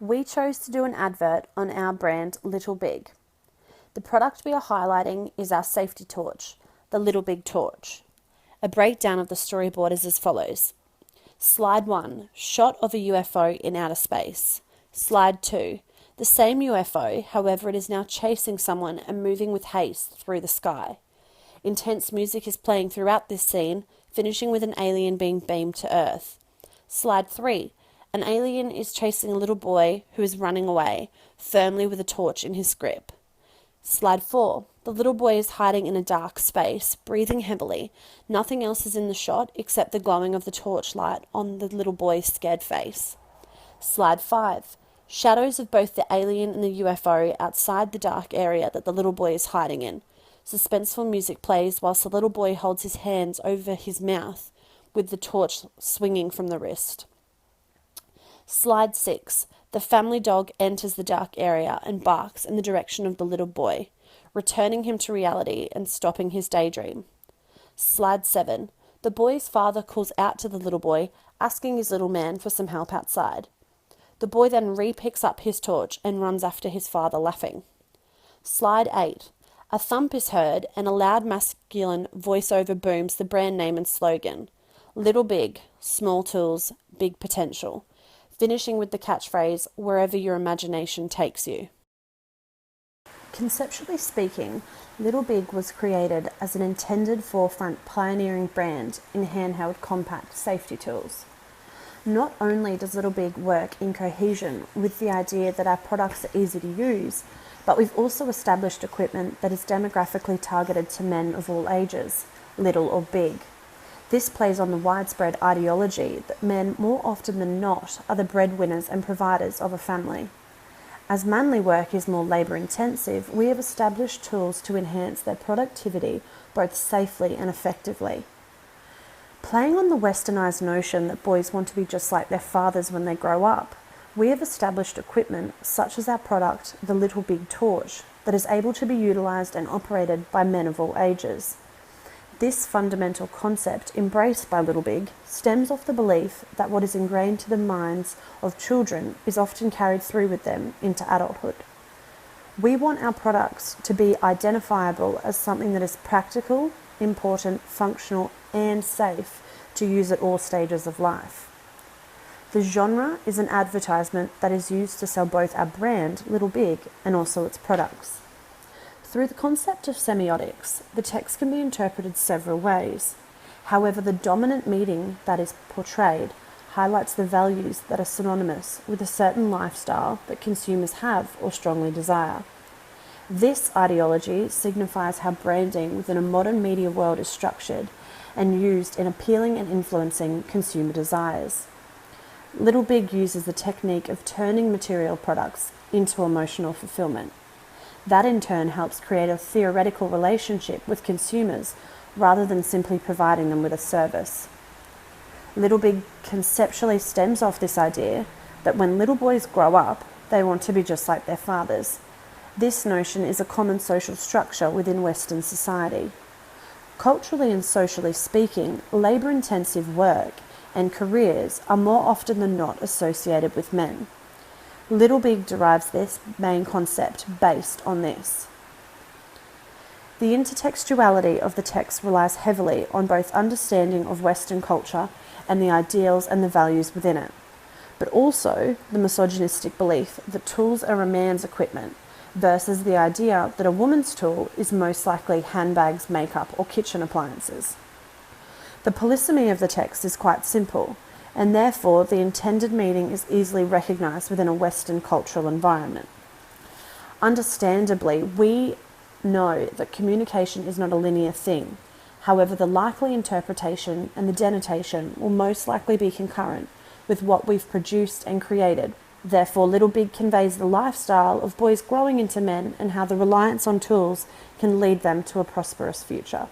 We chose to do an advert on our brand Little Big. The product we are highlighting is our safety torch, the Little Big torch. A breakdown of the storyboard is as follows. Slide 1, shot of a UFO in outer space. Slide 2, the same UFO, however it is now chasing someone and moving with haste through the sky. Intense music is playing throughout this scene, finishing with an alien being beamed to Earth. Slide 3, an alien is chasing a little boy who is running away, firmly with a torch in his grip. Slide 4, the little boy is hiding in a dark space, breathing heavily. Nothing else is in the shot except the glowing of the torchlight on the little boy's scared face. Slide 5, shadows of both the alien and the UFO outside the dark area that the little boy is hiding in. Suspenseful music plays whilst the little boy holds his hands over his mouth with the torch swinging from the wrist. Slide 6, the family dog enters the dark area and barks in the direction of the little boy, returning him to reality and stopping his daydream. Slide 7, the boy's father calls out to the little boy, asking his little man for some help outside. The boy then re-picks up his torch and runs after his father, laughing. Slide 8, a thump is heard and a loud masculine voiceover booms the brand name and slogan, Little Big, small tools, big potential, finishing with the catchphrase, wherever your imagination takes you. Conceptually speaking, Little Big was created as an intended forefront pioneering brand in handheld compact safety tools. Not only does Little Big work in cohesion with the idea that our products are easy to use, but we've also established equipment that is demographically targeted to men of all ages, little or big. This plays on the widespread ideology that men, more often than not, are the breadwinners and providers of a family. As manly work is more labour intensive, we have established tools to enhance their productivity both safely and effectively. Playing on the westernised notion that boys want to be just like their fathers when they grow up, we have established equipment such as our product, the Little Big torch, that is able to be utilised and operated by men of all ages. This fundamental concept, embraced by Little Big, stems off the belief that what is ingrained to the minds of children is often carried through with them into adulthood. We want our products to be identifiable as something that is practical, important, functional, and safe to use at all stages of life. The genre is an advertisement that is used to sell both our brand, Little Big, and also its products. Through the concept of semiotics, the text can be interpreted several ways. However, the dominant meaning that is portrayed highlights the values that are synonymous with a certain lifestyle that consumers have or strongly desire. This ideology signifies how branding within a modern media world is structured and used in appealing and influencing consumer desires. Little Big uses the technique of turning material products into emotional fulfillment. That in turn helps create a theoretical relationship with consumers rather than simply providing them with a service. Little Big conceptually stems off this idea that when little boys grow up, they want to be just like their fathers. This notion is a common social structure within Western society. Culturally and socially speaking, labour-intensive work and careers are more often than not associated with men. Little Big derives this main concept based on this. The intertextuality of the text relies heavily on both understanding of Western culture and the ideals and the values within it, but also the misogynistic belief that tools are a man's equipment versus the idea that a woman's tool is most likely handbags, makeup, or kitchen appliances. The polysemy of the text is quite simple, and therefore the intended meaning is easily recognised within a Western cultural environment. Understandably, we know that communication is not a linear thing. However, the likely interpretation and the denotation will most likely be concurrent with what we've produced and created. Therefore, Little Big conveys the lifestyle of boys growing into men and how the reliance on tools can lead them to a prosperous future.